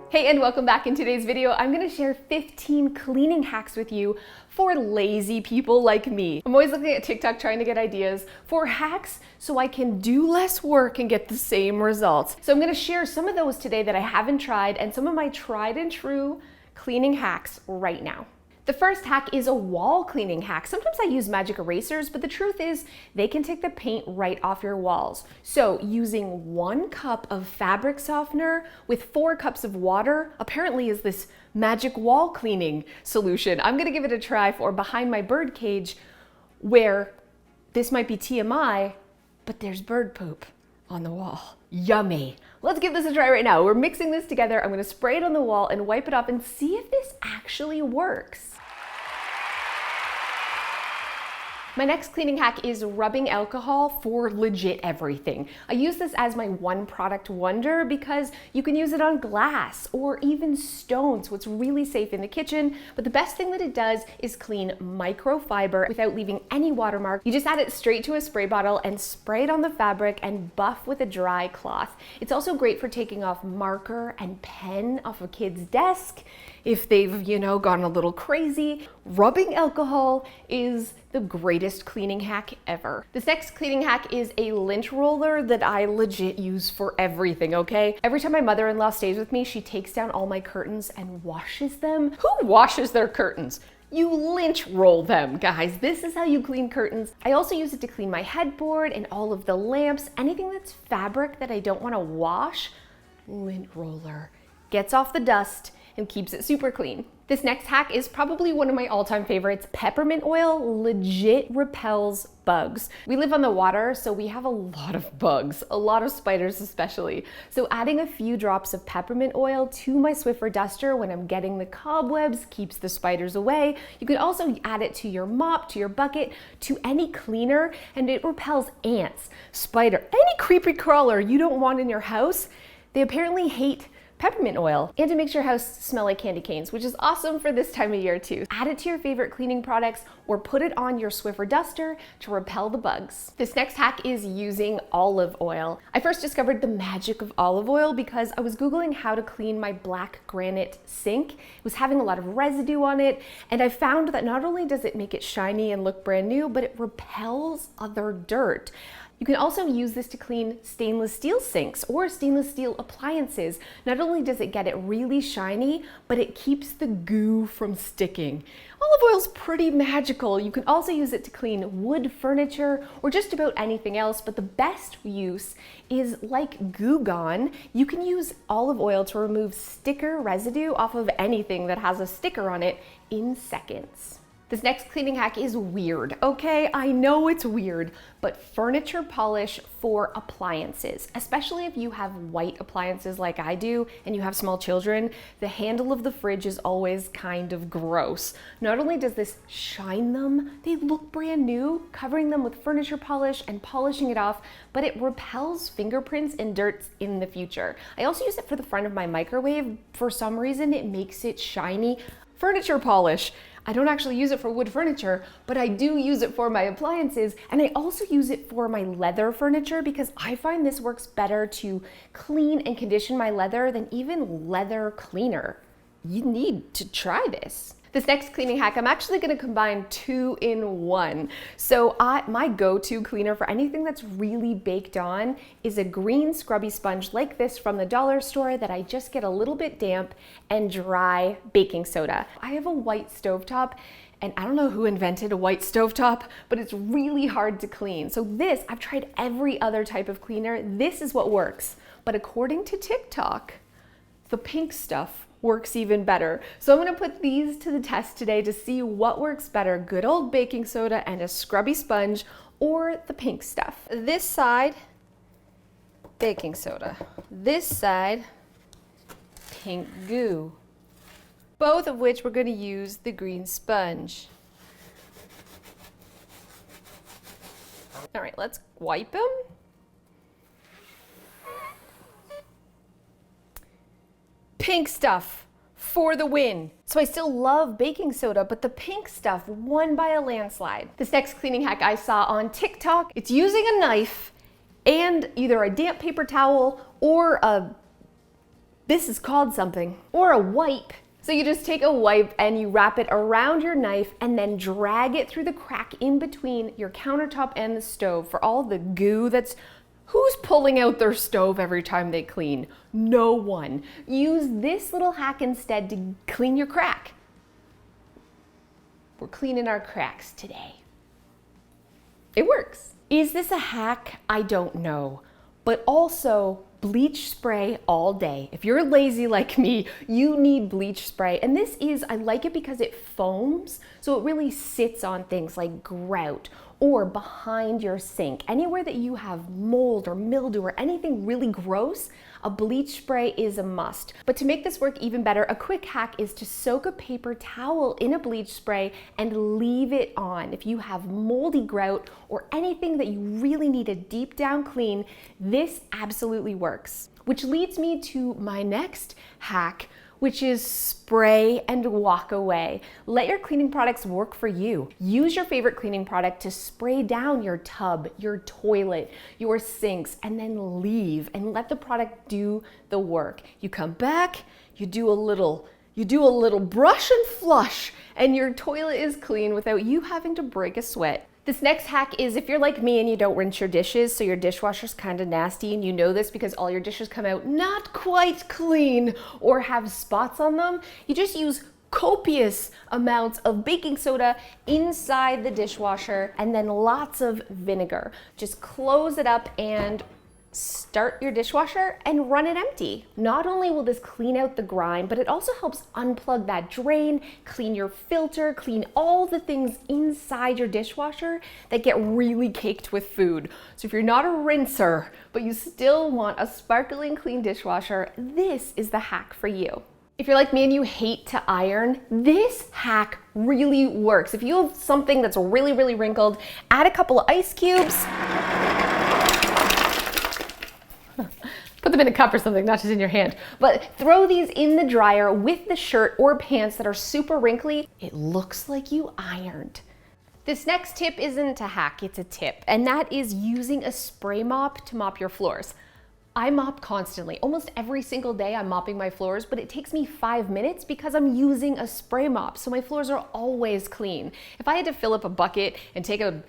Hey, and welcome back. In today's video, I'm gonna share 15 cleaning hacks with you for lazy people like me. I'm always looking at TikTok trying to get ideas for hacks so I can do less work and get the same results. So I'm gonna share some of those today that I haven't tried and some of my tried and true cleaning hacks right now. The first hack is a wall cleaning hack. Sometimes I use magic erasers, but the truth is they can take the paint right off your walls. So using 1 cup of fabric softener with 4 cups of water apparently is this magic wall cleaning solution. I'm gonna give it a try for behind my bird cage, where this might be TMI, but there's bird poop on the wall. Yummy. Let's give this a try right now. We're mixing this together. I'm gonna spray it on the wall and wipe it off and see if this actually works. My next cleaning hack is rubbing alcohol for legit everything. I use this as my one product wonder because you can use it on glass or even stone, so it's really safe in the kitchen. But the best thing that it does is clean microfiber without leaving any watermark. You just add it straight to a spray bottle and spray it on the fabric and buff with a dry cloth. It's also great for taking off marker and pen off a kid's desk if they've, gone a little crazy. Rubbing alcohol is the greatest cleaning hack ever. This next cleaning hack is a lint roller that I legit use for everything, okay? Every time my mother-in-law stays with me, she takes down all my curtains and washes them. Who washes their curtains? You lint roll them, guys. This is how you clean curtains. I also use it to clean my headboard and all of the lamps. Anything that's fabric that I don't want to wash, lint roller. Gets off the dust and keeps it super clean. This next hack is probably one of my all-time favorites. Peppermint oil legit repels bugs. We live on the water, so we have a lot of bugs, a lot of spiders especially. So adding a few drops of peppermint oil to my Swiffer duster when I'm getting the cobwebs keeps the spiders away. You can also add it to your mop, to your bucket, to any cleaner, and it repels ants, spider, any creepy crawler you don't want in your house. They apparently hate peppermint oil, and it makes your house smell like candy canes, which is awesome for this time of year too. Add it to your favorite cleaning products or put it on your Swiffer duster to repel the bugs. This next hack is using olive oil. I first discovered the magic of olive oil because I was Googling how to clean my black granite sink. It was having a lot of residue on it, and I found that not only does it make it shiny and look brand new, but it repels other dirt. You can also use this to clean stainless steel sinks or stainless steel appliances. Not only does it get it really shiny, but it keeps the goo from sticking. Olive oil's pretty magical. You can also use it to clean wood furniture or just about anything else, but the best use is like Goo Gone. You can use olive oil to remove sticker residue off of anything that has a sticker on it in seconds. This next cleaning hack is weird, okay? I know it's weird, but furniture polish for appliances, especially if you have white appliances like I do and you have small children, the handle of the fridge is always kind of gross. Not only does this shine them, they look brand new, covering them with furniture polish and polishing it off, but it repels fingerprints and dirt in the future. I also use it for the front of my microwave. For some reason, it makes it shiny. Furniture polish. I don't actually use it for wood furniture, but I do use it for my appliances, and I also use it for my leather furniture because I find this works better to clean and condition my leather than even leather cleaner. You need to try this. This next cleaning hack, I'm actually gonna combine 2 in 1. So my go-to cleaner for anything that's really baked on is a green scrubby sponge like this from the dollar store that I just get a little bit damp and dry baking soda. I have a white stovetop, and I don't know who invented a white stovetop, but it's really hard to clean. So this, I've tried every other type of cleaner. This is what works. But according to TikTok, the pink stuff works even better. So I'm gonna put these to the test today to see what works better, good old baking soda and a scrubby sponge, or the pink stuff. This side, baking soda. This side, pink goo. Both of which we're gonna use the green sponge. All right, let's wipe them. Pink stuff for the win. So I still love baking soda, but the pink stuff won by a landslide. This next cleaning hack I saw on TikTok, it's using a knife and either a damp paper towel or a This is called something. Or a wipe. So you just take a wipe and you wrap it around your knife and then drag it through the crack in between your countertop and the stove for all the goo that's... Who's pulling out their stove every time they clean? No one. Use this little hack instead to clean your crack. We're cleaning our cracks today. It works. Is this a hack? I don't know. But also, bleach spray all day. If you're lazy like me, you need bleach spray. And this is, I like it because it foams, so it really sits on things like grout or behind your sink. Anywhere that you have mold or mildew or anything really gross, a bleach spray is a must. But to make this work even better, a quick hack is to soak a paper towel in a bleach spray and leave it on. If you have moldy grout or anything that you really need a deep down clean, this absolutely works. Which leads me to my next hack, which is spray and walk away. Let your cleaning products work for you. Use your favorite cleaning product to spray down your tub, your toilet, your sinks, and then leave and let the product do the work. You come back, you do a little brush and flush, and your toilet is clean without you having to break a sweat. This next hack is if you're like me and you don't rinse your dishes, so your dishwasher's kind of nasty, and you know this because all your dishes come out not quite clean or have spots on them, you just use copious amounts of baking soda inside the dishwasher and then lots of vinegar. Just close it up and start your dishwasher and run it empty. Not only will this clean out the grime, but it also helps unplug that drain, clean your filter, clean all the things inside your dishwasher that get really caked with food. So if you're not a rinser, but you still want a sparkling clean dishwasher, this is the hack for you. If you're like me and you hate to iron, this hack really works. If you have something that's really, really wrinkled, add a couple of ice cubes. Put them in a cup or something, not just in your hand. But throw these in the dryer with the shirt or pants that are super wrinkly. It looks like you ironed. This next tip isn't a hack, it's a tip, and that is using a spray mop to mop your floors. I mop constantly. Almost every single day I'm mopping my floors, but it takes me 5 minutes because I'm using a spray mop, so my floors are always clean. If I had to fill up a bucket and take an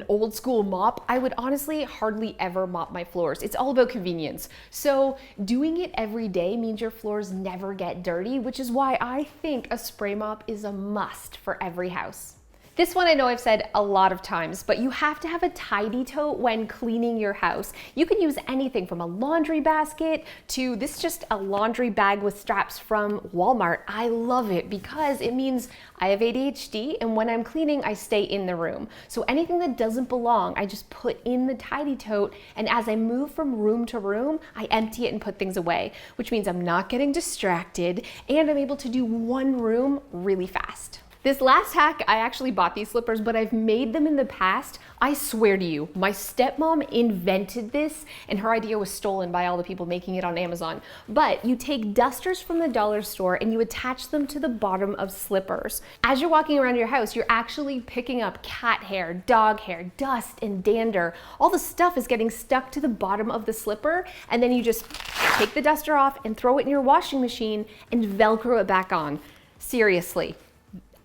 old school mop, I would honestly hardly ever mop my floors. It's all about convenience. So doing it every day means your floors never get dirty, which is why I think a spray mop is a must for every house. This one I know I've said a lot of times, but you have to have a tidy tote when cleaning your house. You can use anything from a laundry basket to this, just a laundry bag with straps from Walmart. I love it because it means I have ADHD, and when I'm cleaning, I stay in the room. So anything that doesn't belong, I just put in the tidy tote, and as I move from room to room, I empty it and put things away, which means I'm not getting distracted, and I'm able to do one room really fast. This last hack, I actually bought these slippers, but I've made them in the past. I swear to you, my stepmom invented this, and her idea was stolen by all the people making it on Amazon. But you take dusters from the dollar store and you attach them to the bottom of slippers. As you're walking around your house, you're actually picking up cat hair, dog hair, dust, and dander. All the stuff is getting stuck to the bottom of the slipper, and then you just take the duster off and throw it in your washing machine and Velcro it back on. Seriously.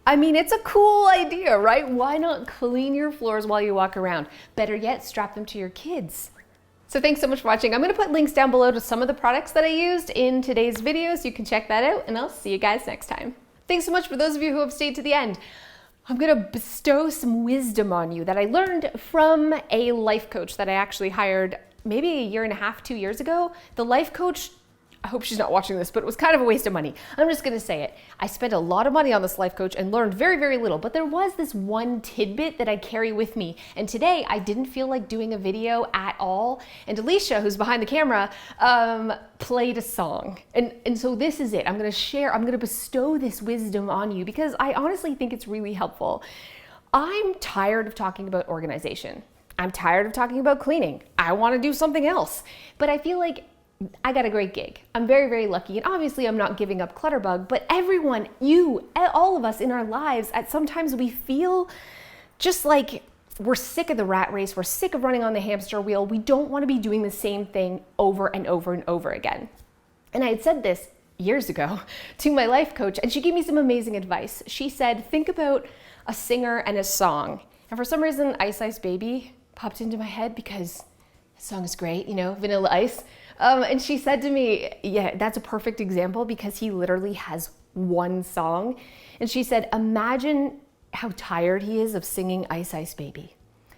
I mean, it's a cool idea, right? Why not clean your floors while you walk around? Better yet, strap them to your kids. So thanks so much for watching. I'm gonna put links down below to some of the products that I used in today's video, so you can check that out, and I'll see you guys next time. Thanks so much for those of you who have stayed to the end. I'm gonna bestow some wisdom on you that I learned from a life coach that I actually hired maybe a year and a half, 2 years ago. The life coach, I hope she's not watching this, but it was kind of a waste of money. I'm just gonna say it. I spent a lot of money on this life coach and learned very, very little, but there was this one tidbit that I carry with me. And today I didn't feel like doing a video at all. And Alicia, who's behind the camera, played a song. And so this is it. I'm gonna bestow this wisdom on you because I honestly think it's really helpful. I'm tired of talking about organization. I'm tired of talking about cleaning. I wanna do something else. But I feel like I got a great gig. I'm very, very lucky. And obviously I'm not giving up Clutterbug, but everyone, you, all of us in our lives, at sometimes we feel just like we're sick of the rat race. We're sick of running on the hamster wheel. We don't want to be doing the same thing over and over and over again. And I had said this years ago to my life coach, and she gave me some amazing advice. She said, think about a singer and a song. And for some reason, Ice Ice Baby popped into my head because the song is great, you know, Vanilla Ice. And she said to me, yeah, that's a perfect example because he literally has one song. And she said, imagine how tired he is of singing Ice Ice Baby.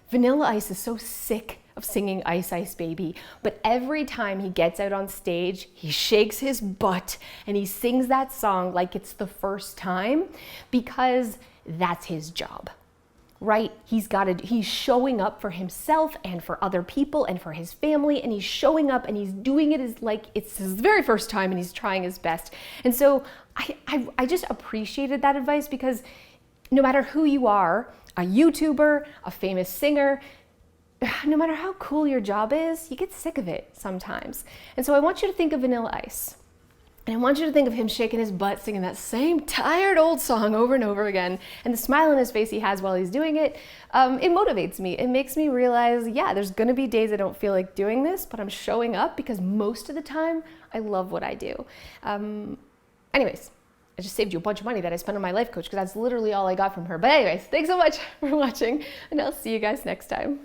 Vanilla Ice is so sick of singing Ice Ice Baby, but every time he gets out on stage, he shakes his butt and he sings that song like it's the first time because that's his job. Right? He's showing up for himself and for other people and for his family, and he's showing up and he's doing it as like it's his very first time and he's trying his best. And so I just appreciated that advice because no matter who you are, a YouTuber, a famous singer, no matter how cool your job is, you get sick of it sometimes. And so I want you to think of Vanilla Ice. And I want you to think of him shaking his butt, singing that same tired old song over and over again. And the smile on his face he has while he's doing it, it motivates me. It makes me realize, yeah, there's gonna be days I don't feel like doing this, but I'm showing up because most of the time, I love what I do. Anyways, I just saved you a bunch of money that I spent on my life coach because that's literally all I got from her. But anyways, thanks so much for watching, and I'll see you guys next time.